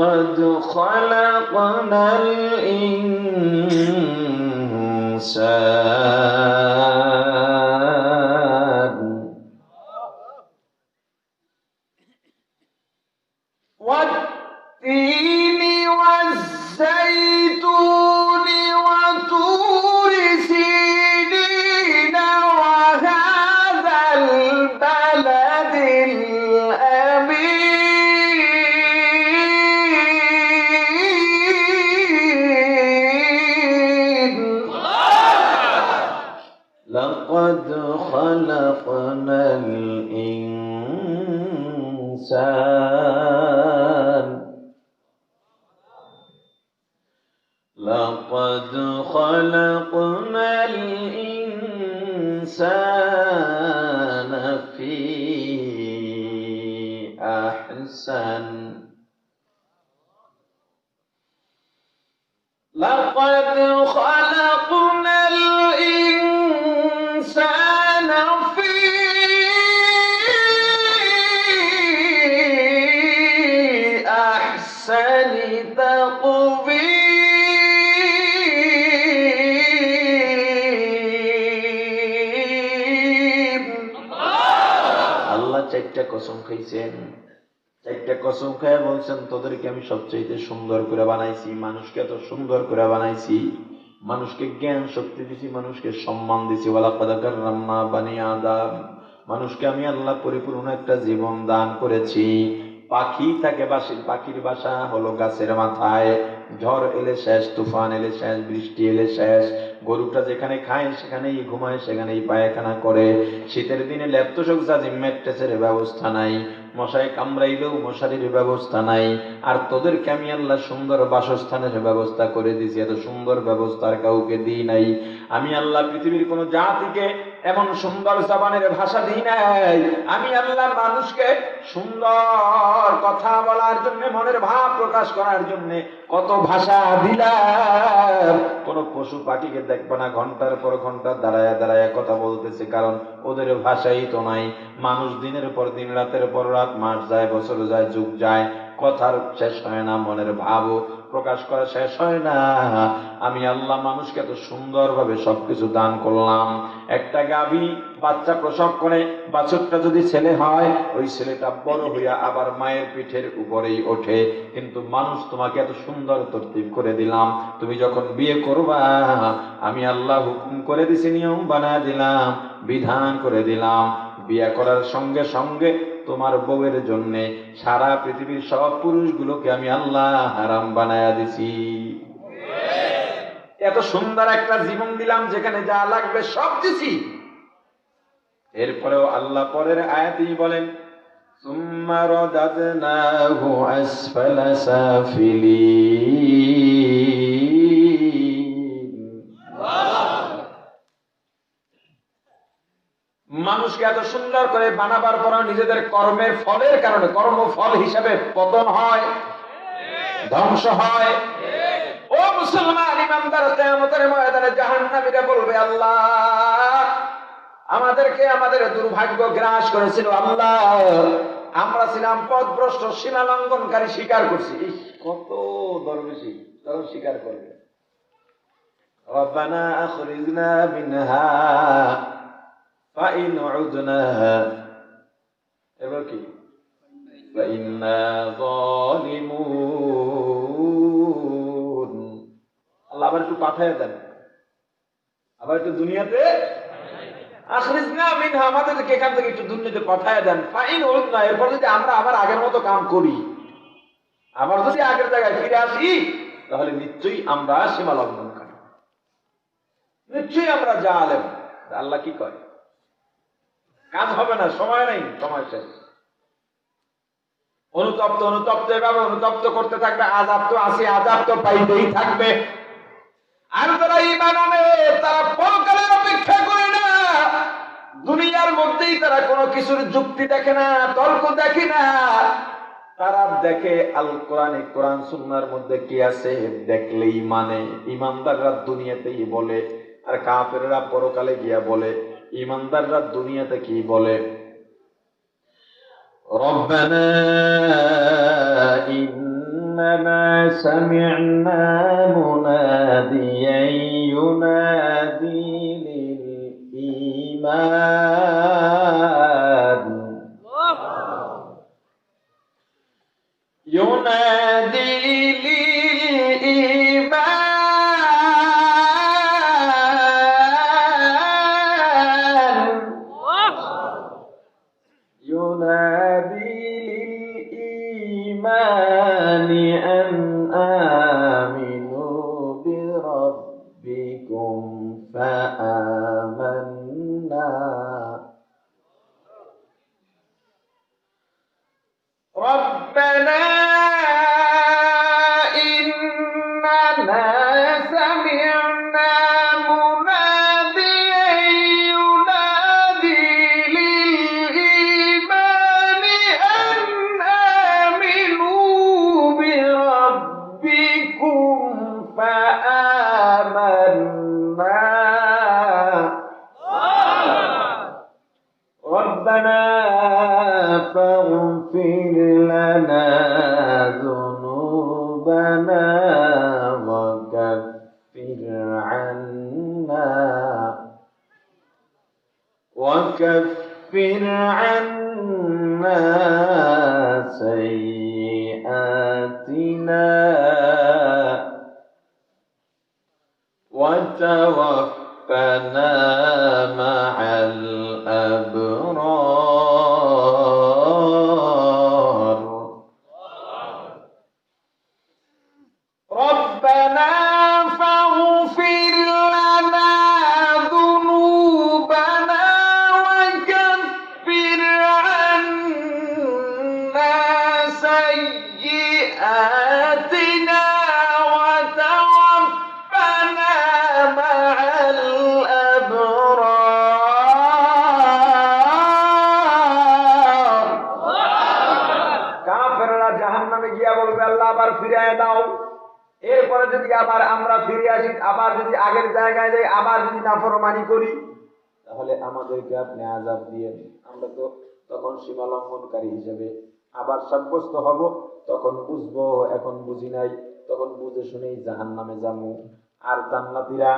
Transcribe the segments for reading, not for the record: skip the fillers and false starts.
لقد خلقنا الإنسان والتين والزيتون وطور سينين وهذا البلد الأمين لقد خلقنا الإنسان لقد خلقنا الإنسان في أحسن لقد خلقنا الإنسان في أحسن تقويم আল্লাহ চারটা কসম খাইছেন চারটা কসম খেয়ে বলছেন তোদেরকে আমি সবচেয়ে সুন্দর করে বানাইছি মানুষকে এত সুন্দর করে বানাইছি মানুষকে জ্ঞান শক্তি দিছি মানুষকে সম্মান দিছি ওয়ালাকাদ কাররামনা বানি আদম মানুষকে আমি আল্লাহ পরিপূর্ণ একটা জীবন দান করেছি পাখি থাকে পাখির বাসা হলো গাছের মাথায় ঝড় এলে শেষ তুফান এলে শেষ বৃষ্টি এলে শেষ গরুটা যেখানে খায় সেখানেই ঘুমায় সেখানেই পায়খানা করে শীতের দিনে ল্যাপটপ জাজিম ম্যাট্রেসের ব্যবস্থা নাই মশায় কামড়াইলেও মশারির ব্যবস্থা নাই আর তোদেরকে আমি আল্লাহ সুন্দর বাসস্থানের ব্যবস্থা করে দিয়েছি এত সুন্দর ব্যবস্থার কাউকে দিই নাই আমি আল্লাহ পৃথিবীর কোন জাতিকে এমন সুন্দর জবানের ভাষা দিই নাই আমি আল্লাহ মানুষকে সুন্দর কথা বলার জন্য মনের ভাব প্রকাশ করার জন্য কত ভাষা দিলাম কোন পশু পাখিকে দেখবে না ঘন্টার পর ঘন্টা দাঁড়ায় দাঁড়ায় কথা বলতেছে কারণ ওদের ভাষাই তো নাই মানুষ দিনের পর দিন রাতের পর রাত মাস যায় বছর যায় যুগ যায় কথার শেষ হয় না মনের ভাবও প্রকাশ করা শেষ হয় না আমি আল্লাহ মানুষকে এত সুন্দরভাবে সবকিছু দান করলাম একটা গাভী বাচ্চা প্রসব করে বাছুরটা যদি ছেলে হয় ওই ছেলেটা বড় হইয়া আবার মায়ের পিঠের উপরেই ওঠে কিন্তু মানুষ তোমাকে এত সুন্দর তরতিব করে দিলাম তুমি যখন বিয়ে করবা আমি আল্লাহ হুকুম করে দিছি নিয়ম বানায় দিলাম বিধান করে দিলাম বিয়ে করার সঙ্গে সঙ্গে তোমার বউয়ের জন্য সারা পৃথিবীর সব পুরুষগুলোকে আমি আল্লাহ হারাম বানায়া দিছি এত সুন্দর একটা জীবন দিলাম যেখানে যা লাগবে সব দিছি এরপরেও আল্লাহ পরের আয়াতেই বলেন সুম্মা রাদাদনাহু আসফালা সাফিলিন মানুষকে এত সুন্দর করে বানাবার পর নিজেদের কর্মের ফলের কারণে কর্মফল হিসাবে পতন হয় ধ্বংস হয় ও মুসলমান ইমানদার কিয়ামতের ময়দানে জাহান্নামীরা বলবে আল্লাহ আমাদেরকে আমাদের দুর্ভাগ্য গ্রাস করেছিল আল্লাহ আমরা ছিলাম পথভ্রষ্ট সীমা লঙ্ঘনকারী স্বীকার করছি কত দরবেশি তারা স্বীকার করবে রব্বানা আখরিজনা মিনহা ফাইন উদনা এবার কি ফাইন্না যালিমুন আল্লাহ আবার একটু পাঠায় দেন আবার একটু দুনিয়াতে আখরিজনা মিনহা আমাদেরকে এখান থেকে একটু দুনিয়াতে পাঠায় দেন ফাইন উদনা এরপর যদি আমরা আবার আগের মতো কাম করি আবার যদি আগের জায়গায় ফিরে আসি তাহলে নিশ্চয়ই আমরা সীমা লঙ্ঘনকারী নিশ্চয়ই আমরা জালেম আল্লাহ কি কয় কাজ হবে না সময় নেই সময় শেষ অনুতপ্ত অনুতপ্ত এভাবে অনুতপ্ত করতে থাকবে আযাব তো আছে আযাব তো পাইতেই থাকবে আর যারা ঈমান আনে তারা পরকালের অপেক্ষা করে না দুনিয়ার মধ্যেই তারা কোনো কিছুর যুক্তি দেখে না তর্ক দেখে না তারা দেখে আল কোরআনে কোরআন সুন্নাহর মধ্যে কি আছে দেখলেই মানে ঈমানদাররা দুনিয়াতেই বলে আর কাফেররা পরকালে গিয়া বলে ঈমানদাররা দুনিয়াতে কি বলে রব্বানা إننا سمعنا مناديا ينادي للإيمان ينادي للإيمان ينادي للإيمان أن آمنوا بربكم فآمنا ربنا إننا سمعنا مناديا ينادي للإيمان أن آمنوا بربكم فآمنا ربنا فاغفر لنا ذنوبنا وكفر عنا سيئاتنا وتوفنا مع الأبرار ربنا فاغفر لنا ذنوبنا وكفر عنا سيئاتنا وتوفنا مع الأبرار কাফেররা জাহান্নামে গিয়া বলবে আল্লাহ আবার ফিরিয়ে দাও এরপরে যদি আবার আমরা ফিরে আসি আবার যদি আগের জায়গায় যাই আবার যদি নাফরমানি করি তাহলে আমাদেরকে আপনি আযাব দিয়েন আমরা তো তখন সীমা লঙ্ঘনকারী হিসেবে আবার সাব্যস্ত হব তখন বুঝবো এখন বুঝি নাই তখন বুঝে শুনেই জাহান্নামে যাবো আর জান্নাতীরা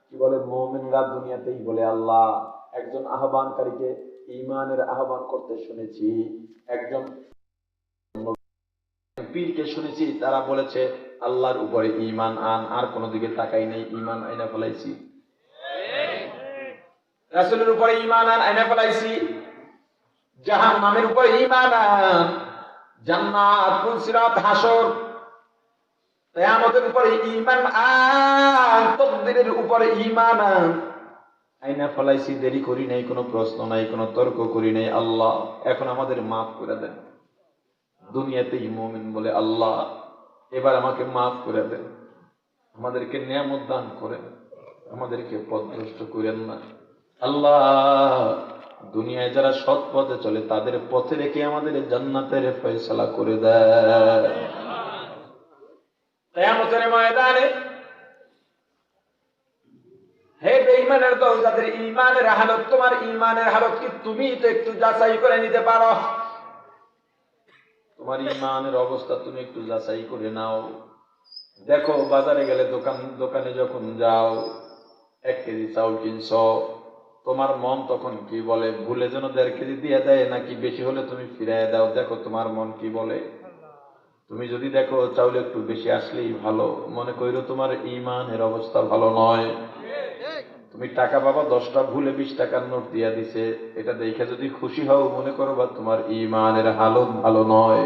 কি বলে মুমিনরা দুনিয়াতেই বলে আল্লাহ একজন আহ্বানকারীকে ঈমানের আহ্বান করতে শুনেছি একজন পীরকে শুনেছি তারা বলেছে আল্লাহর উপরে ঈমান আন আর কোন দিকে তাকাই নাই ঈমান আইনা ফেলাইছি রাসূলের উপরে ঈমান আন আইনা ফেলাইছি জাহান্নামের উপরে ঈমান আন জান্নাত ফুলসিরাত হাসর কিয়ামতের উপরে ঈমান আন তাকদীরের উপরে ঈমান আন আইনা ফেলাইছি দেরি করি নাই কোনো প্রশ্ন নাই কোনো তর্ক করি নাই আল্লাহ এখন আমাদের maaf করে দেন দুনিয়াতেই মুমিন বলে আল্লাহ এবার আমাকে maaf করে দেন আমাদেরকে নিয়ামত দান করেন আমাদেরকে পথভ্রষ্ট করেন না আল্লাহ দুনিয়ায় যারা সৎ পথে চলে তাদের পথে রেখে আমাদের জান্নাতের ফয়সালা করে দেন কিয়ামতের ময়দানে হে বেঈমানের দল যাদের ঈমানের হালত তোমার ঈমানের হালত কি তুমি তো একটু যাচাই করে নিতে পারো তোমার ঈমানের অবস্থা তুমি একটু যাচাই করে নাও দেখো বাজারে গেলে দোকানে যখন যাও 1 কেজি চাউল কিনছো তোমার মন তখন কি বলে ভুলে যেন 1.5 কেজি দিয়ে দেয় নাকি বেশি হলে তুমি ফিরিয়ে দাও দেখো তোমার মন কি বলে তুমি যদি দেখো চাউল একটু বেশি আসলেই ভালো মনে কইরো তোমার ঈমানের অবস্থা ভালো নয় তুমি টাকা পাবা 10টা ভুলে 20 টাকার নোট দিয়া দিছে এটা দেখে যদি খুশি হও মনে করো বা তোমার ঈমানের হালত ভালো নয়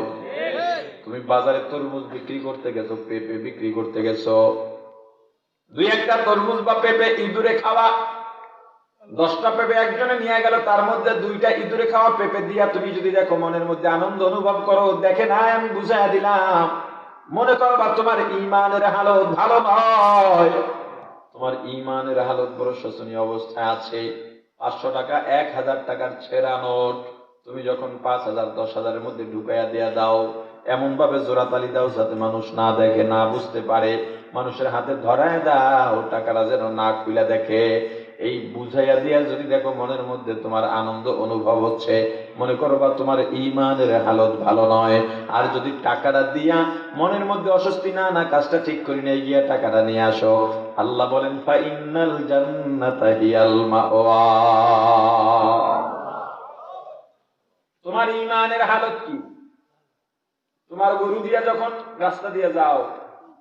তুমি বাজারে তরমুজ বিক্রি করতে গেছো পেঁপে বিক্রি করতে গেছো দুই একটা তরমুজ বা পেঁপে ইঁদুরে খাওয়া 10টা পেঁপে একজনে নিয়ে গেল তার মধ্যে 2টা ইঁদুরে খাওয়া পেঁপে দিয়া তুমি যদি দেখো মনের মধ্যে আনন্দ অনুভব করো দেখে না আমি বুঝাইয়া দিলাম মনে করো বা তোমার ঈমানের হালত ভালো নয় তোমার ঈমানের হালত বড় শোচনীয় অবস্থায় আছে 500 টাকা 1000 টাকার ছেঁড়া নোট তুমি যখন 5000 10,000 এর মধ্যে ঢুকাইয়া দেয়া দাও এমন ভাবে জোড়াতালি দাও যাতে মানুষ না দেখে না বুঝতে পারে মানুষের হাতে ধরায় দাও টাকাটা যেন না খুলে দেখে এই বুঝাইয়া দিয়া যদি দেখো মনের মধ্যে তোমার আনন্দ অনুভব হচ্ছে, মনে করো বা তোমার ঈমানের হালত ভালো নয়। আর যদি টাকাটা দিয়া মনের মধ্যে অস্বস্তি, না না কাজটা ঠিক করি নাই, গিয়া টাকাটা নিয়ে আসো, আল্লাহ বলেন ফা ইন্নাল জান্নাতা হিয়াল মাওয়া। তোমার ঈমানের হালত কি? তোমার গরু দিয়া যখন রাস্তা দিয়ে যাও,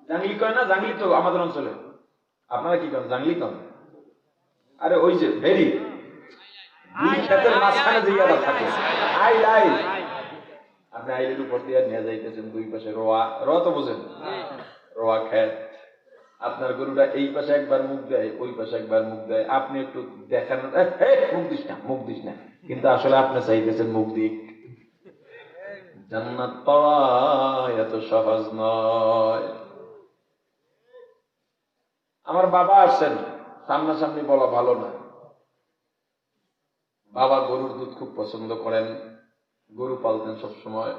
জাংলি কয় না? জাংলি তো আমাদের অঞ্চলে, আপনারা কি করেন? জাংলি কন? আরে ওই যে ভেরি দুই ক্ষেতের মাঝখানে যে ইয়াটা থাকে, আইল আইল, আপনি আইলের উপর দিয়ে নিয়ে যাইতেছেন, দুই পাশে রোয়া, রোয়া তো বোঝেন, রোয়া ক্ষেত। আপনার গরুটা এই পাশে একবার মুখ দেয়, ওই পাশে একবার মুখ দেয়, আপনি একটু দেখানোর মুখ দিস না, মুখ দিস না, কিন্তু আসলে আপনি চাইতেছেন মুখ দিক। জান্নাত পাওয়া এত সহজ নয়। আমার বাবা আসছেন, সামনাসামনি বলা ভালো না। বাবা গরুর দুধ খুব পছন্দ করেন, গরু পালতেন সব সময়,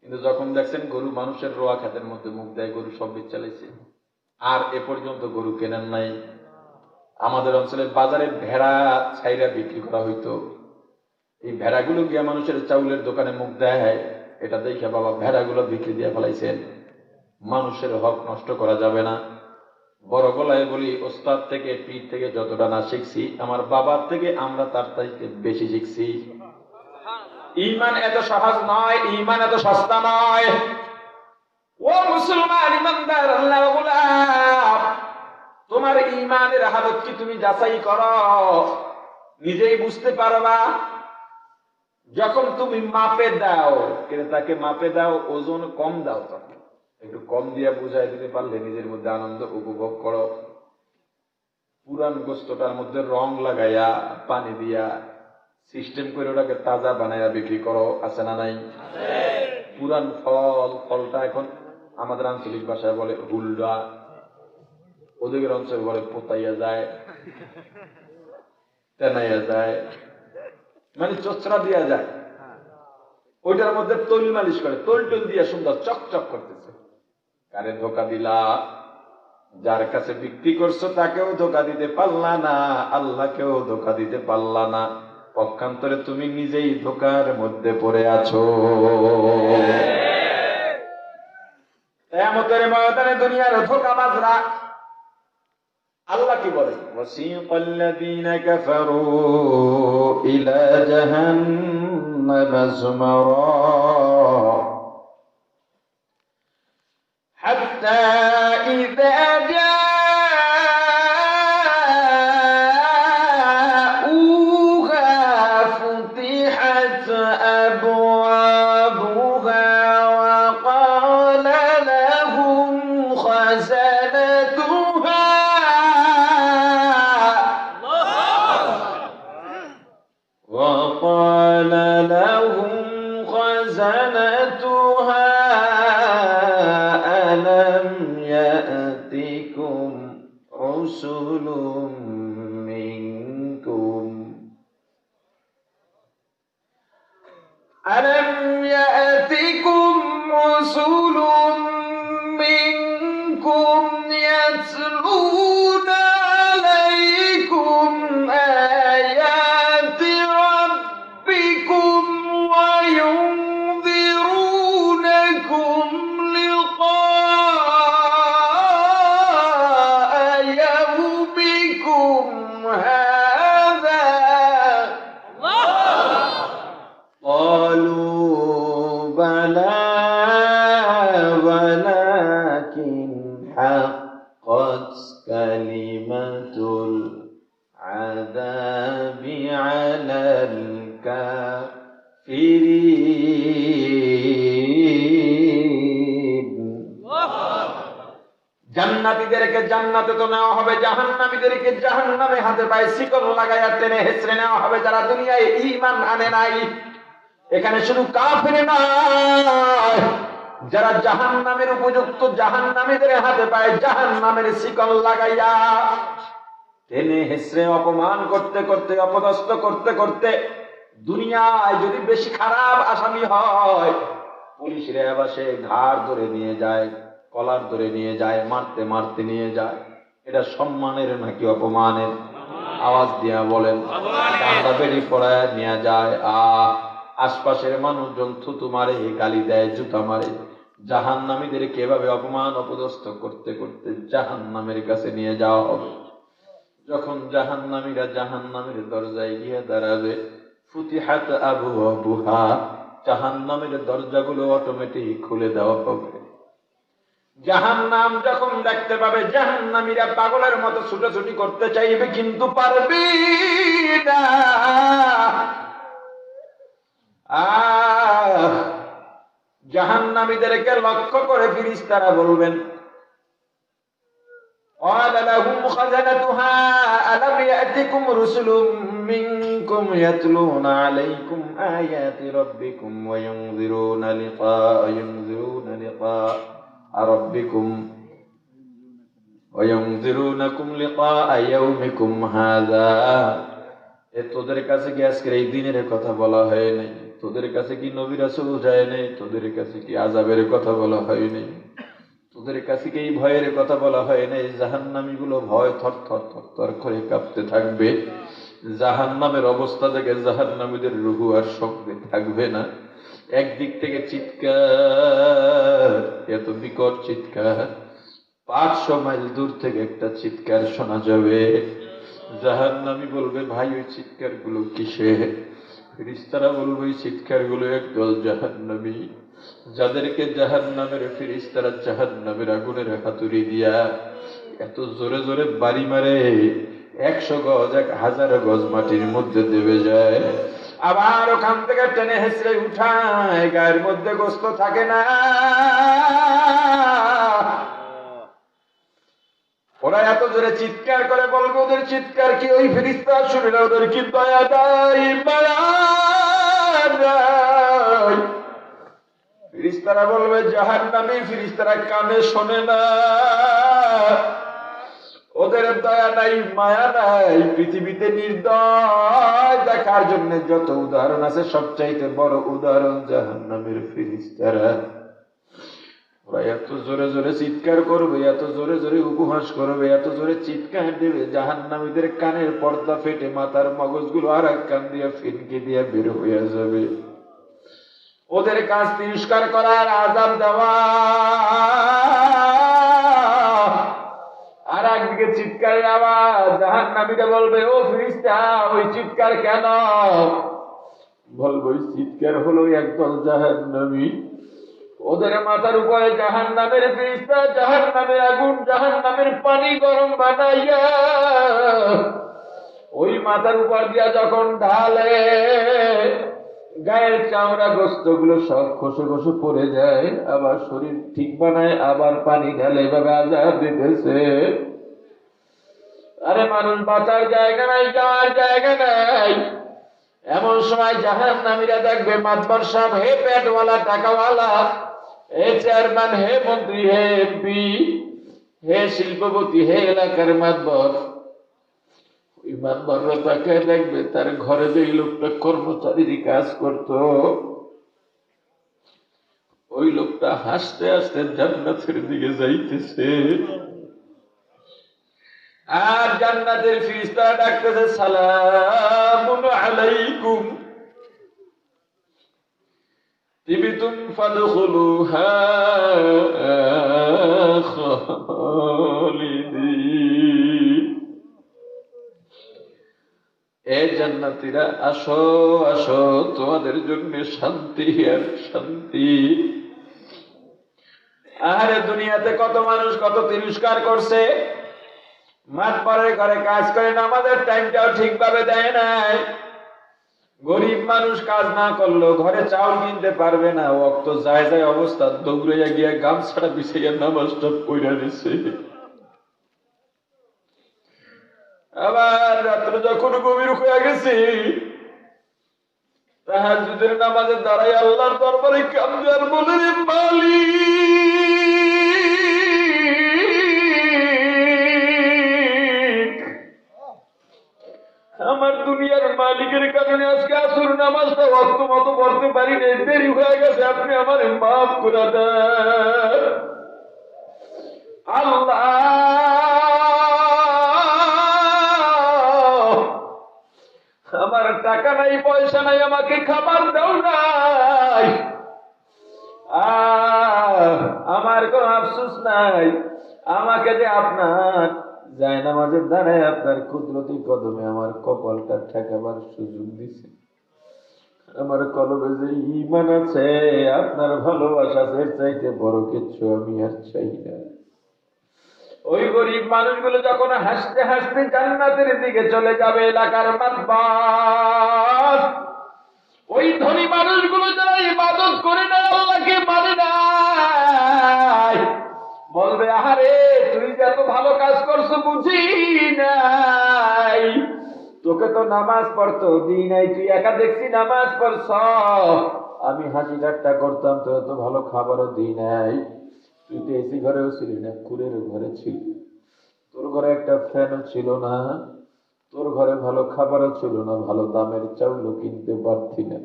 কিন্তু যখন দেখছেন গরু মানুষের রোয়া খাতের মধ্যে মুখ দেয়, গরু সব বিচ চালাইছে, আর এ পর্যন্ত গরু কেনেন নাই। আমাদের অঞ্চলের বাজারে ভেড়া ছাইরা বিক্রি করা হইতো, এই ভেড়াগুলো গিয়া মানুষের চাউলের দোকানে মুখ দেয়, এটা দেখে বাবা ভেড়াগুলো বিক্রি দিয়ে ফেলাইছেন। মানুষের হক নষ্ট করা যাবে না। বড় গলায় বলি, ওস্তাদ থেকে পীর থেকে যতটা না শিখছি, আমার বাবার থেকে আমরা তার থেকে বেশি শিখছি। ঈমান এত সহজ নয়, ঈমান এত সস্তা নয়। ও মুসলমান ইমানদার আল্লাহর গোলাম, তোমার ঈমানের হালত কি তুমি যাচাই করো, নিজেই বুঝতে পারবা। যখন তুমি মাপে দাও, ক্রেতাকে মাপে দাও, ওজন কম দাও, তখন একটু কম দিয়া বুঝাই দিতে পারলে নিজের মধ্যে আনন্দ উপভোগ করো। পুরান গোস্তটার মধ্যে রং লাগাইয়া পানি দিয়া সিস্টেম করে ওটাকে তাজা বানাইয়া বিক্রি করো, আছে না নাই? পুরান ফলটা এখন আমাদের আঞ্চলিক ভাষায় বলে হুলডা, ওদিকের অঞ্চলে বলে পোতাইয়া যায়, তেনাইয়া যায়, মানে চোচরা দিয়া যায়, ওইটার মধ্যে তৈল মালিশ করে, তৈল টৈল দিয়া সুন্দর চকচক করতেছে। কারে ধোকা দিলা? যার কাছে বিক্রি করছো তাকেও ধোকা দিতে পারলা না, আল্লাহকেও ধোকা দিতে পারলা না, পক্ষান্তরে তুমি নিজেই ধোকার মধ্যে পড়ে আছো। কিয়ামতের ময়দানে দুনিয়ার ধোঁকাবাজরা, আল্লাহ কি বলে? ওয়াসিকাল্লাযীনা কাফারু ইলা জাহান্নামা যুমারা হাত্তা ইযা জাউহা ফুতিহাত আবওয়াবুহা ওয়া ক্বালা লাহুম খাযানাতুহা وقال لهم خزنتها ألم يأتكم رسل منكم ألم يأتكم رسل منكم يتلون عليكم آيات ربكم وينذرونكم لقاء يومكم هذا قالوا بلى ولكن حقت كلمة العذاب على الكافرين। জান্নাতীদেরকে জান্নাতে তো নেওয়া হবে, জাহান্নামীদেরকে জাহান্নামে হাতে পায়ে শিকল লাগাইয়া টেনে হেঁচড়ে নেওয়া হবে, যারা দুনিয়ায় ঈমান আনে নাই। এখানে শুধু কাফের নয়, যারা জাহান্নামের উপযুক্ত, জাহান্নামীদের হাতে পায়ে জাহান্নামের শিকল লাগাইয়া টেনে হেঁচড়ে অপমান করতে করতে, অপদস্থ করতে করতে, দুনিয়ায় যদি বেশি খারাপ আসামি হয়, পুলিশরা এবাসে ঘাড় ধরে নিয়ে যায়, কলার ধরে নিয়ে যায়, মারতে মারতে নিয়ে যায়। এটা সম্মানের নাকি অপমানের? আওয়াজ দিয়া বলেন। কান্দা বেরি পড়ায় নিয়ে যায়। আশপাশের মানুষজন থুতু মারে, গালি দেয়, জুতা মারে। জাহান্নামীদেরকে এভাবে অপমান অপদস্থ করতে করতে জাহান্নামের কাছে নিয়ে যাওয়া হবে। যখন জাহান্নামীরা জাহান্নামের দরজায় গিয়ে দাঁড়াবে, ফুতিহাত আবওয়াবুহা, জাহান্নামের দরজাগুলো অটোমেটিক খুলে দেওয়া হবে। জাহান্নাম যখন দেখতে পাবে জাহান্নামীরা পাগলের মতো ছুটাছুটি করতে চাইবে, কিন্তু পারবে না। জাহান্নামীদেরকে লক্ষ্য করে ফেরেশতারা বলবেন, قال لهم خزنتها ألم يأتكم رسل منكم يتلون عليكم آيات ربكم وينذرون ربكم لقاء يومكم هذا। তোদের কাছে কি আজকের এই দিনের কথা বলা হয় নাই? তোদের কাছে কি নবী রাসূল যায় নাই? তোদের কাছে কি আযাবের কথা বলা হয় নাই? তোদের কাছে কি এই ভয়ের কথা বলা হয় নাই? জাহান্নামীগুলো ভয় থরথর থরথর করে কাঁপতে থাকবে। জাহান্নামের অবস্থা দেখে জাহান্নামীদের রুহু আর সঙ্গে থাকবে না। একদিক থেকে চিৎকার, এত বিকট চিৎকার, 500 মাইল দূর থেকে একটা চিৎকার শোনা যাবে। জাহান্নামী বলবে, ভাই ওই চিৎকার গুলো কিসের? ফেরেশতারা বলবে, ওই চিৎকার গুলো একদল জাহান্নামী, যাদেরকে জাহান্নামের ফেরেশতারা জাহান্নামের আগুনের হাতুড়ি দিয়া এত জোরে জোরে বাড়ি মারে, 100 গজ 1000 গজ মাটির মধ্যে দেবে যায়। আবার ওখান থেকে টেনে হেসড়ে উঠায়, গায়ের মধ্যে গোস্ত থাকে না। ওরা এত জোরে চিৎকার করে বলবে, ওদের চিৎকার কি ওই ফেরেশতা শুনে না? ওদের কি দয়া দেয়, মায়া দেয়? ফেরেশতারা বলবে, জাহান্নামী ফেরেশতারা কানে শোনে না, ওদের দয়া নাই, মায়া নাই। পৃথিবীতে নির্দয় দেখার জন্য যত উদাহরণ আছে, সবচাইতে বড় উদাহরণ জাহান্নামের ফেরেশতারা। ওরা এত জোরে জোরে চিৎকার করবে, এত জোরে জোরে উপহাস করবে, এত জোরে চিৎকার দেবে, জাহান্নামীদের কানের পর্দা ফেটে মাথার মগজগুলো আর এক কান দিয়ে ফিনকে দিয়ে বের হয়ে যাবে। ওদের কাজ তিরস্কার করার, আযাব দেওয়া। আর একদিকে চিৎকারের আওয়াজ। জাহান্নামীরা বলবে, ও ফেরেশতা, ওই চিৎকার কেন? বলবো, ওই চিৎকার হলো একদল জাহান্নামী, ওদের মাথার উপরে জাহান্নামের ফেরেশতা জাহান্নামের আগুন, জাহান্নামের পানি গরম বানাইয়া ওই মাথার উপর দিয়া যখন ঢালে, গায়ের চামড়া গোস্ত গুলো সব খসে খসে পড়ে যায়। আবার শরীর ঠিক বানায়, আবার পানি ঢালে, এভাবে আযাব দিতেছে। আরে মানুষ বাঁচার জায়গা নাই, যাওয়ার জায়গা নাই। এমন সময় জাহান্নামীরা দেখবে, মাতবার সাহেব, হে পেটওয়ালা, টাকাওয়ালা, হে চেয়ারম্যান, হে মন্ত্রী, হে এমপি, হে শিল্পপতি, হে এলাকার মাতবর, ওই মাতবররা তাকে দেখবে, তার ঘরে যে লোকটা কর্মচারীর কাজ করত, ওই লোকটা হাসতে হাসতে জান্নাতের দিকে যাইতেছে। আর জান্নাতের ফেরেশতারা ডাকতেছে, সালামুন আলাইকুম তিবতুম ফাদখুলুহা খালিদিন। এ জান্নাতীরা, আসো আসো, তোমাদের জন্য শান্তি আর শান্তি। আরে দুনিয়াতে কত মানুষ কত তিরস্কার করছে, মাতবরের ঘরে কাজ করে, নামাজের টাইমটাও ঠিকভাবে দেয় নাই। গরিব মানুষ কাজ না করলো, ঘরে চাউল কিনতে পারবে না, ওয়াক্ত যায় যায় অবস্থা, দৌড়াইয়া গিয়া গামছাটা বিছাইয়া নামাজটা পড়া দিছে। আবার রাত্রে যখন গভীর হয়ে গেছে, তাহাজ্জুদের নামাজে দাঁড়াই আল্লাহর দরবারে কান্দে আর বলে, রে মালিক, আমার দুনিয়ার মালিকের কারণে আজকে আসর নামাজটা ওয়াক্ত মতো পড়তে পারি না, দেরি হয়ে গেছে, আপনি আমার মাফ করে দেন। আল্লাহ নাই, পয়সা নাই, আমাকে খাবার দাও নাই, আমার কোনো আফসোস নাই, আমাকে যে আপনার জায়নামাজের দ্বারাই আপনার কুদরতি কদমে আমার কপালটা ঠেকাবার সুযোগ দিছে। আমার কলবে যে ঈমান আছে, আপনার ভালোবাসা এর চাইতে বড় কিছু আমি আর চাই না। ওই গরিব মানুষগুলো যখন হাসতে হাসতে জান্নাতের দিকে চলে যাবে, এলাকার মাতবার, ওই ধনী মানুষগুলো যারা ইবাদত করে না, আল্লাহকে মানে নাই, বলবে আরে তুই যে এত ভালো কাজ করছো বুঝি নাই, তোকে তো নামাজ পড়তো দিই নাই, তুই একা দেখছি নামাজ পড়ছ, আমি হাসি ঠাট্টা করতাম, তোর তো ভালো খাবারও দিই নাই, তুই তো এসি ঘরেও ছিলি না, কুলের ঘরে ছিলি, তোর ঘরে একটা ফ্যানও ছিল না, তোর ঘরে ভালো খাবারও ছিল না, ভালো দামের চাউলও কিনতে পারতি না,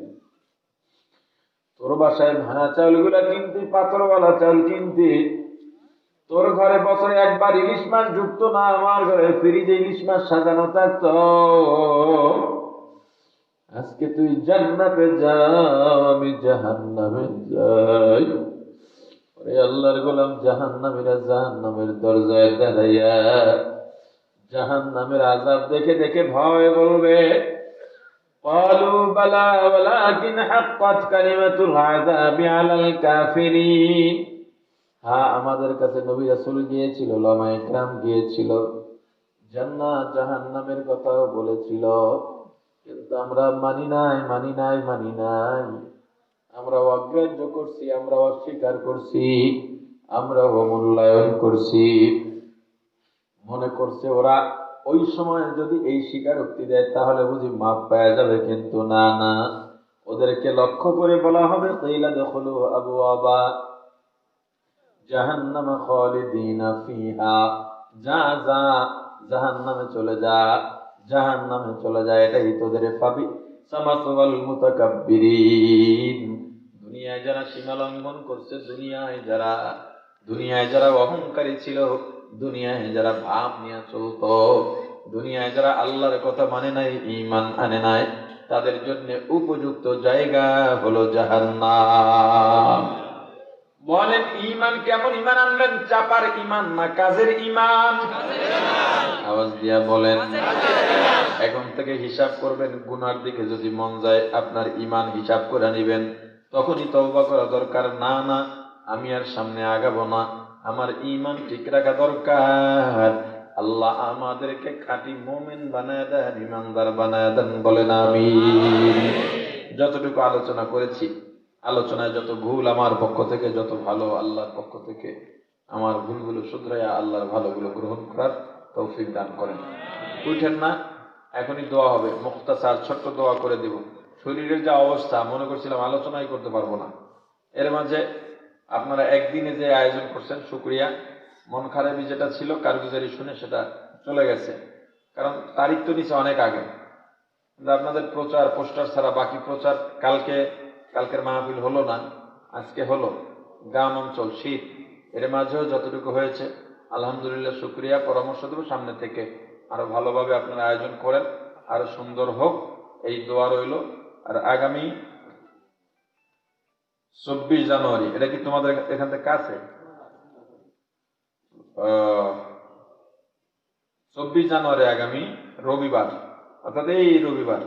তোর বাসায় ভাঙা চাউলগুলা কিনতি, পাথরওয়ালা চাউল কিনতি, তোর ঘরে বছরে একবার ইলিশ মাছ ঢুকতো না, আমার ঘরে ফ্রিজে ইলিশ মাছ সাজানো থাকতো। আজকে তুই জান্নাতে যাও, আমি জাহান্নামে যাই। ওরে আল্লাহর গোলাম, জাহান্নামীরা জাহান্নামের দরজায় দাঁড়াইয়া জাহান্নামের আযাব দেখে দেখে ভয় বলবে, ক্বালু বালা ওয়ালাকিন হাক্কাত কালিমাতুল আযাবি আলাল কাফিরিন। হ্যাঁ, আমাদের কাছে নবী রাসূল গিয়েছিল, উলামায়ে কিরাম গিয়েছিল, জান্নাত জাহান্নামের কথাও বলেছিল, কিন্তু আমরা মানি নাই, মানি নাই, মানি নাই, আমরা অগ্রাহ্য করছি, আমরা অস্বীকার করছি, আমরা অমূল্যায়ন করছি। মনে করছে ওরা ওই সময় যদি এই স্বীকারোক্তি দেয় তাহলে বুঝি মাপ পাওয়া যাবে, কিন্তু না না, ওদেরকে লক্ষ্য করে বলা হবে কিলা দুখুলু আবওয়াবা জাহান্নাম খালিদিনা ফিহা, যা যা জাহান্নামে চলে যা, জাহান্নামে চলে যা, এটাই তোদের পাবি সামাসওয়াল মুতাকাব্বিরিন। দুনিয়ায় যারা সীমা লঙ্ঘন করছে, দুনিয়ায় যারা অহংকারী ছিল, দুনিয়ায় যারা ভাব নিয়ে চলতো, দুনিয়ায় যারা আল্লাহর কথা মানে নাই, ঈমান আনে নাই, তাদের জন্য উপযুক্ত জায়গা হলো জাহান্নাম। বলেন ঈমান কেমন? ঈমান আনবেন চাপার ঈমান না কাজের ঈমান? আওয়াজ দিয়া বলেন। এখন থেকে হিসাব করবেন, গুনার দিকে যদি মন যায় আপনার ঈমান হিসাব করে নেবেন, তখনই তওবা করা দরকার। না না, আমি আর সামনে আগাবো না, আমার ঈমান ঠিক রাখা দরকার। আল্লাহ আমাদেরকে খাঁটি মুমিন বানায় দেন, ঈমানদার বানায় দেন, বলেন আমিন। যতটুকু আলোচনা করেছি, আলোচনায় যত ভুল আমার পক্ষ থেকে, যত ভালো আল্লাহর পক্ষ থেকে, আমার ভুলগুলো শুধরাইয়া আল্লাহর ভালোগুলো গ্রহণ করার তৌফিক দান করেন। উঠেন না, এখনই দোয়া হবে, মুখতাসার ছোট্ট দোয়া করে দিব। শরীরের যা অবস্থা, মনে করছিলাম আলোচনাই করতে পারবো না, এর মাঝে আপনারা একদিনে যে আয়োজন করছেন, শুকরিয়া। মন খারাপই যেটা ছিল, কারগুজারি শুনে সেটা চলে গেছে, কারণ তারিখ তো নিচে অনেক আগে, কিন্তু আপনাদের প্রচার পোস্টার ছাড়া বাকি প্রচার কালকের মাহফিল হলো না, আজকে হলো। গ্রাম অঞ্চল, শীত, এর মাঝেও যতটুকু হয়েছে আলহামদুলিল্লাহ, শুকরিয়া। পরামর্শ দেবো সামনে থেকে আরো ভালোভাবে আপনারা আয়োজন করেন, আরো সুন্দর হোক, এই দোয়া রইল। আর আগামী 24 জানুয়ারি, এটা কি তোমাদের এখান থেকে কাছে? 24 জানুয়ারি আগামী রবিবার, অর্থাৎ এই রবিবার,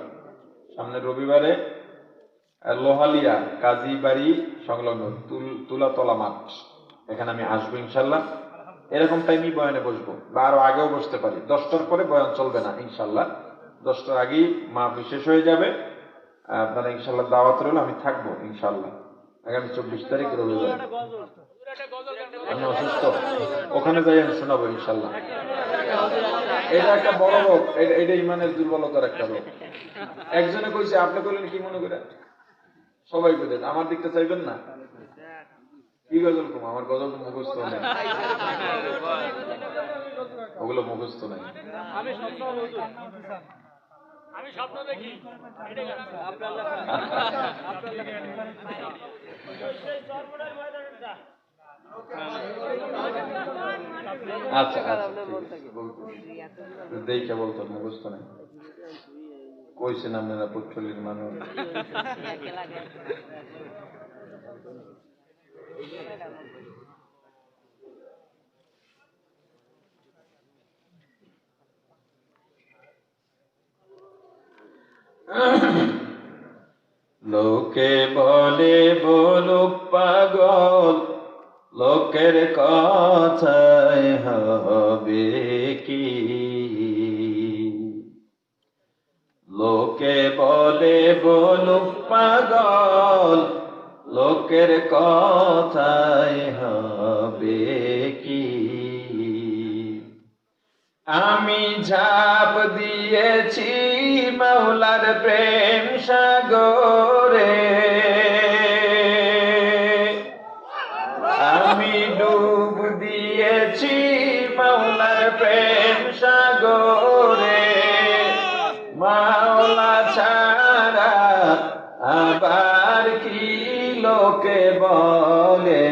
সামনের রবিবারে লোহালিয়া কাজী বাড়ি সংলগ্ন তুলাতলা মাঠ, এখানে আমি আসবো ইনশাল্লাহ। এরকম টাইমই বয়ানে বসবো, বা আরো আগেও বসতে পারি। 10টার পরে বয়ান চলবে না ইনশাল্লাহ, 10টার আগেই মাহফিল শেষ হয়ে যাবে। আপনারা ইনশাল্লাহ দাওয়াত রইল, আমি থাকবো ইনশাল্লাহ আগামী 24 তারিখ রবিবার। আমি অসুস্থ, ওখানে যাই আমি শোনাবো ইনশাল্লাহ। এটা একটা বড় রোগ, এটা ইমানের দুর্বলতার একটা রোগ। একজনে কইছে, আপনি কইলেন কি মনে করে? সবাই কইলেন, আমার দিকটা চাইবেন না? কি গজল কম? আমার গজল মুখস্থ নেই, ওগুলো মুখস্থ নেই। আমি স্বপ্ন দেখি আচ্ছা, দেখে বলতো মুখস্থ নেই। কইছেন আপনারা পট্টলির মানুষ। লোকে বলে বলুক পাগল, লোকের কথায় হবে কি? লোকে বলে বলুক পাগল, লোকের কথায় হবে কি? আমি ঝাঁপ দিয়েছি মাওলার প্রেম সাগরে, আমি ডুব দিয়েছি মাওলার প্রেম সাগরে। মাওলা ছাড়া আবার কি লোকে বলে,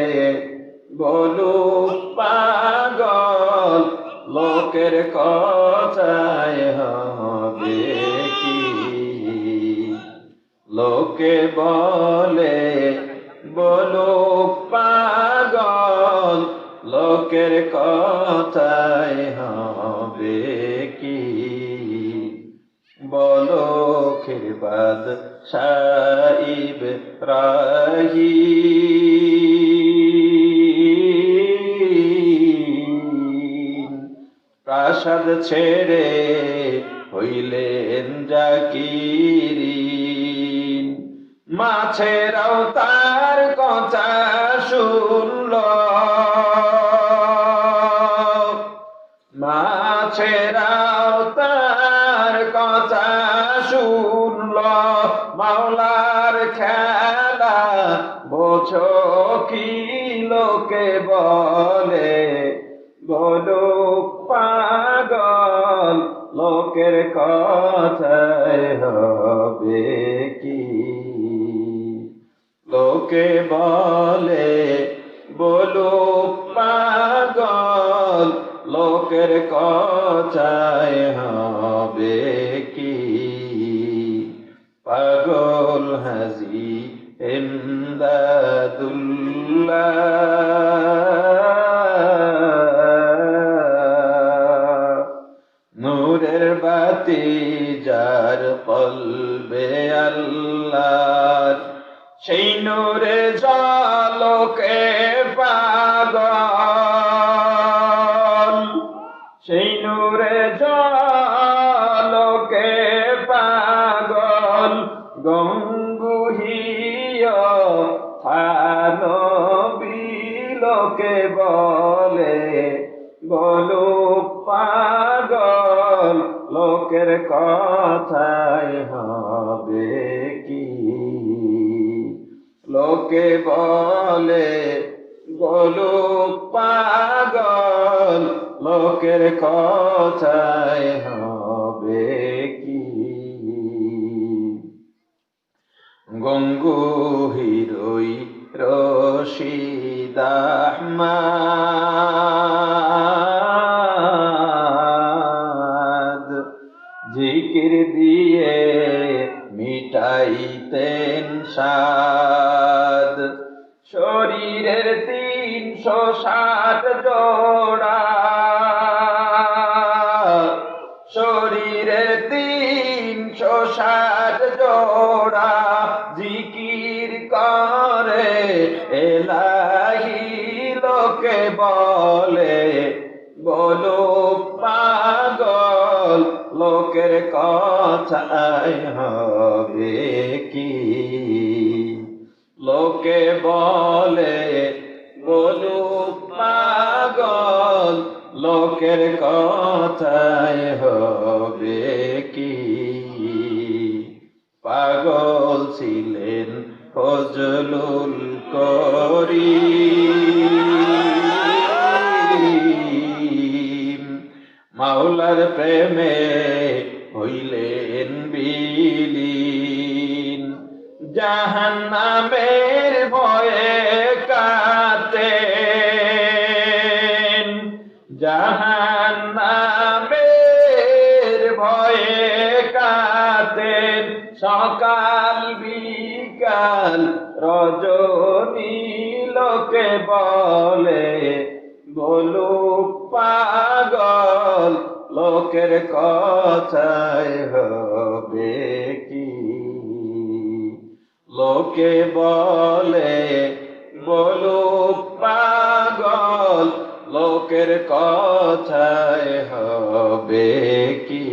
বলুক পাগল, লোকের কথায় হবে কি? লোকে বলে বলুক পাগল, লোকের কথায় হবে কি? বলো খিরবাদ সাইব রাহি, প্রাসাদ ছেড়ে হইলেন জাকিরিন। মাছেরাও তার কথা শুনল, মাছেরাও তার কথা শুনল। মাওলার খেলা বোঝো কি লোকে বলে, বলুক পাগল, লোকের কথায় হবে কি? লোকে বলে বলুক পাগল, লোকের কথায় হবে কি? পাগল হাজি ইমদাদুল্লাহ, নূরের বাতি যার কলবে আল্লাহ, সেই নূরে ঝলকে পাগল, সেই নূরে ঝলকে পাগল। গঙ্গুহিয় থানবী লোকে বলে, বলুক পাগল, লোকের কথায় হবে কি? লোকে বলে বলুক পাগল, লোকের কথায় হবে কি? গঙ্গুহিরই রশিদ আহমদ, জিকির দিয়ে মিটাইতেন সাদ। শরীরের 360 জোড়া, শরীরের 360 জোড়া জিকির করে এলাহি লোকে বলে, বলুক পাগল, লোকের কথায় হবে কি? লোকে বলে বলুক পাগল, লোকের কথায় হবে কি? পাগল ছিলেন ফজলুল করিম, মাওলার প্রেমে হইলেন বিলীন। জাহান্নামের ভয়ে কাঁদেন, জাহান্নামের ভয়ে কাঁদেন। সকাল বিকাল রজনী লোকে বলে বলুক পাগল লোকের কথায় হবে কি লোকে বলে বলুক পাগল লোকের কথায় হবে কি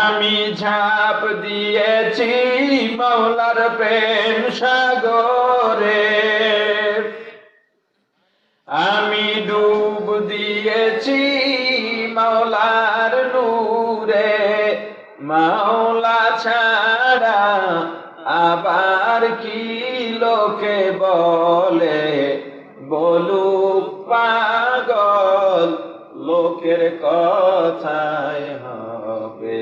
আমি ঝাঁপ দিয়েছি মওলার প্রেম সাগরে আমি ডুব দিয়েছি মওলার নূরে মাওলা ছাড়া আবার কি লোকে বলে বলুক পাগল লোকের কথায় হবে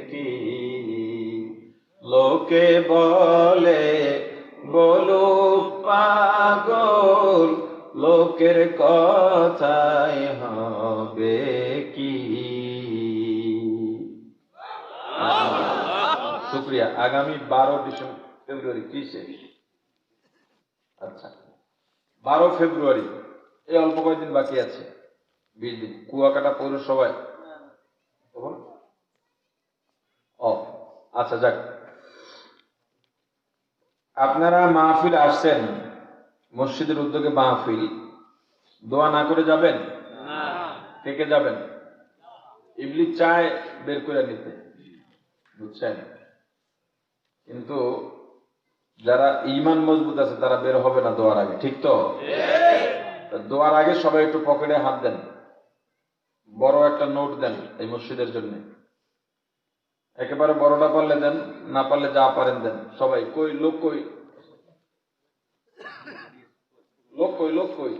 কি লোকে বলে বলুক পাগল লোকের কথায় হবে কি শুকরিয়া আগামী 12 ফেব্রুয়ারি কিসে আচ্ছা 12 ফেব্রুয়ারি এই অল্প কয়েকদিন বাকি আছে 20 দিন কুয়াকাটা পৌরসভায় আচ্ছা যাক আপনারা মাহফিল আসছেন মসজিদের উদ্যোগে মাহফিল দোয়া না করে যাবেন না থেকে যাবেন ইবলিস চায় বের করে নিতে বুঝছেন কিন্তু যারা ঈমান মজবুত আছে তারা বের হবে না দোয়ার আগে ঠিক তো দোয়ার আগে সবাই একটু পকেটে হাত দেন বড় একটা নোট দেন এই মসজিদের জন্য একেবারে বড়টা পারলে দেন না পারলে যা পারেন দেন সবাই কই লোক কই লোক কই লোক কই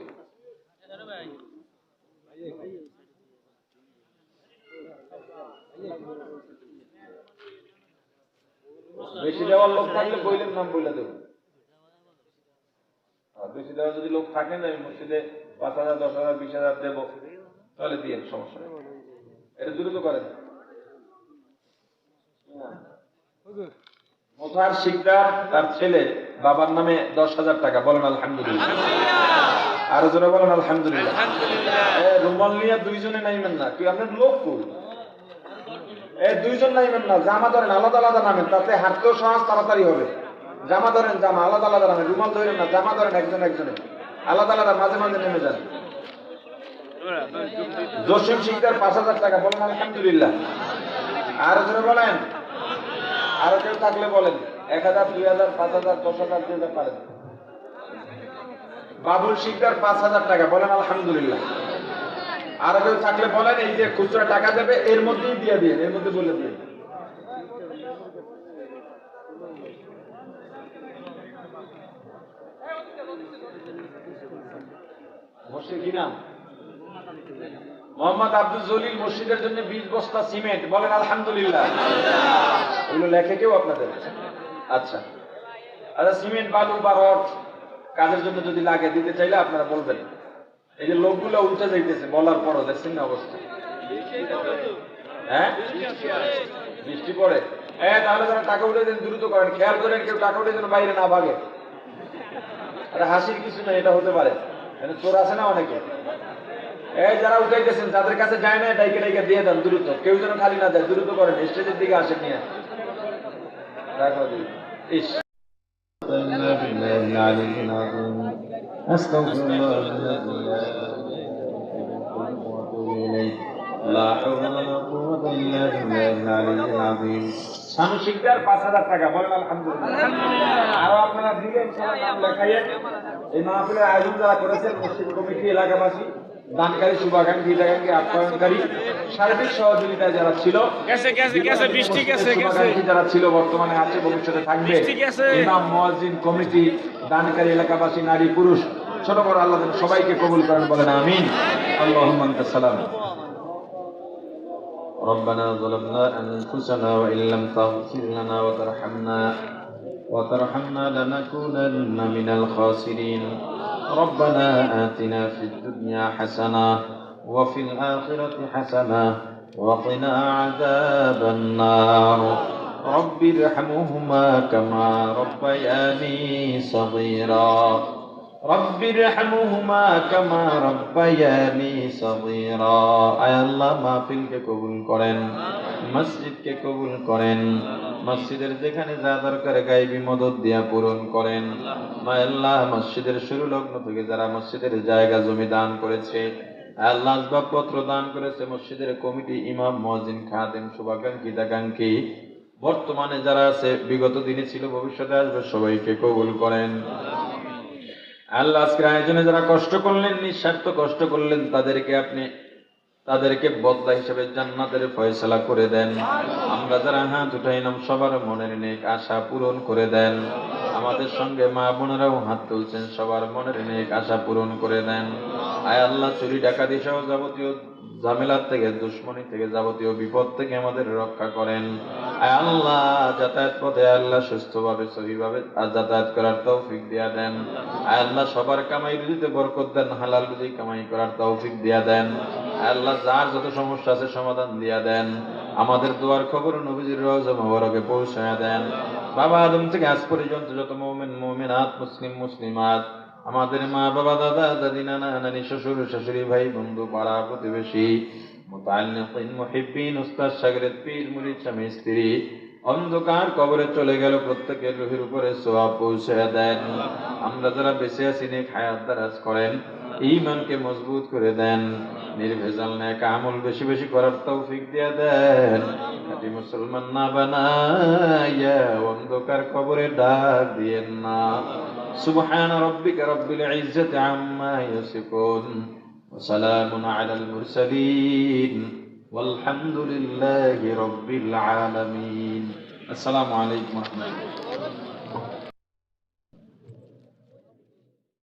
বেশি দেওয়ার লোক থাকলে বইলের নাম বলে দেব বেশি দেওয়ার যদি লোক থাকে না আমি মসজিদে 5,000 10,000 20,000 দেবো তাহলে দিয়ে সমস্যা নেই এটা দ্রুত করেন মোতাহার শিকদার তার ছেলে বাবার নামে 10,000 টাকা বলেন আলহামদুলিল্লাহ আরো জোরে বলেন আলহামদুলিল্লাহ রুমাল নিয়ে দুইজনে নাইবেন না তুই আপনার লোক কই দুইজন নাইবেন না জামা ধরেন আলাদা আলাদা নামেন তাতে হাঁটতেও সহজ তাড়াতাড়ি হবে জামা ধরেন জামা আলাদা আলাদা নামেন রুমাল ধরেন না জামা ধরেন একজন একজনে আলাদা আলাদা মাঝে মাঝে নেমে যান জসিম শিকদার 5,000 টাকা বলেন আলহামদুলিল্লাহ আরো জোরে বলেন আরো কেউ থাকলে বলেন 1,000 2,000 5,000 10,000 দিতে পারেন বাবুল শিকদার 5,000 টাকা বলেন আলহামদুলিল্লাহ আরো কেউ থাকলে বলেন এই যে খুচরা টাকা দেবে এর মধ্যেই দিয়ে দিন এর মধ্যে বলে দিন মসজিদ কি নাম মোহাম্মদ আব্দুল জলিল মসজিদের জন্য 20 বস্তা সিমেন্ট বলেন আলহামদুলিল্লাহ এগুলো লেখে কেউ আপনাদের আচ্ছা আচ্ছা সিমেন্ট বালু বা রড কাজের জন্য যদি লাগে দিতে চাইলে আপনারা বলবেন এই যে লোকগুলো উঠে যাইতেছে বলার পরও দেখছেন না অবস্থা হ্যাঁ বৃষ্টি পড়ে তাহলে যারা টাকা উঠে দেন দ্রুত করেন খেয়াল করেন কেউ টাকা উঠে যেন বাইরে না ভাগে আরে হাসির কিছু না এটা হতে পারে চোর আছে না অনেকে যারা উঠাইতেছেন যাদের কাছে যায় না ডাইকে ডাইকে দিয়ে দেন দ্রুত কেউ যেন খালি না যায় দ্রুত করেন স্টেজের দিকে আসেন নিয়ে রাখো ইস শিকদার 5,000 টাকা বলেন আলহামদুলিল্লাহ আরো আপনারা দিলেন লেখাইয়েন এই মাহফিলের আয়োজন যারা করেছেন মসজিদ কমিটি এলাকাবাসী দানকারী শুভাকাঙ্ক্ষী হিতাকাঙ্ক্ষী আপ্যায়নকারী সার্বিক সহযোগিতায় যারা ছিল যারা ছিল বর্তমানে আছে ভবিষ্যতে থাকবে ইমাম মুয়াজ্জিন কমিটি দানকারী এলাকাবাসী নারী পুরুষ ছোট বড় আল্লাহ সবাইকে কবুল করেন বলেন আমিন আল্লাহুম্মা আনতাস সালাম ربنا ظلمنا أنفسنا وإن لم تغفر لنا وترحمنا لنكونن من الخاسرين ربنا آتنا في الدنيا حسنة وفي الآخرة حسنة وقنا عذاب النار رب ارحمهما كما ربياني صغيرا رب ارحمهما كما ربياني صغيرا আয় আল্লাহ মাহফিলকে কবুল করেন, মসজিদকে কবুল করেন, মসজিদের যেখানে যা দরকার গায়বী মদদ দিয়া পূরণ করেন। আয় আল্লাহ মসজিদের শুরু লগ্ন থেকে যারা মসজিদের জায়গা জমি দান করেছে, আল্লাহ আসবাবপত্র দান করেছে, মসজিদের কমিটি, ইমাম, মুয়াজ্জিন, খাদেম, শুভাকাঙ্ক্ষী, হিতাকাঙ্ক্ষী, বর্তমানে যারা আছে, বিগত দিনে ছিল, ভবিষ্যতে আসবে, সবাইকে কবুল করেন। আল্লাহ আজকের আয়োজনে যারা কষ্ট করলেন, নিঃস্বার্থ কষ্ট করলেন, তাদেরকে বদলা হিসেবে জান্নাতের ফয়সালা করে দেন। আমরা যারা হাত উঠাইলাম সবার মনের নেক আশা পূরণ করে দেন। আমাদের সঙ্গে মা বোনেরাও হাত তুলছেন, সবার মনের নেক আশা পূরণ করে দেন। আয় আল্লাহ চুরি ডাকাতি সহ যাবতীয় ঝামেলার থেকে, দুশ্মনী থেকে, যাবতীয় বিপদ থেকে আমাদের রক্ষা করেন। আয় আল্লাহ যাতায়াত পথে আল্লাহ সুস্থভাবে সহিভাবে যাতায়াত করার তৌফিক দিয়া দেন। আয় আল্লাহ সবার কামাই রুজিতে বরকত দেন, হালাল রুজি কামাই করার তৌফিক দিয়া দেন। আয় আল্লাহ যার যত সমস্যা আছে সমাধান দিয়া দেন। আমাদের দোয়ার খবর নবীজির রওজা মোবারকে পৌঁছায়া দেন। বাবা আদম থেকে আজ পর্যন্ত যত মুমিন মুমিনাত, মুসলিম মুসলিমাত, আমাদের মা বাবা, দাদা দাদি, নানা নানি, শ্বশুর শাশুড়ি, ভাই বন্ধু, পাড়া প্রতিবেশী, মুতাআল্লিকিন, মুহিব্বিন, উস্তাদ, শাগিরদ, পীর, মুরিদ, স্বামী, স্ত্রী, অন্ধকার কবরে চলে গেল, প্রত্যেকের রুহের উপরে সওয়াব পৌঁছায়া দেন। আমরা যারা বেঁচে আছি নেক হায়াত দারাজ করেন, ঈমানকে মজবুত করে দেন, নির্ভেজাল নেক আমল বেশি বেশি করার তৌফিক দিয়া দেন। খাঁটি মুসলমান না বানাইয়া অন্ধকার কবরে ডাক দিয়েন না। সুবহান রাব্বিকা রাব্বিল ইজ্জাতি আম্মা ইয়াসিফুন ওয়া সালামুন আলাল মুরসালিন ওয়ালহামদুলিল্লাহি রাব্বিল আলামিন। আসসালামু আলাইকুম ওয়া রাহমাতুল্লাহ।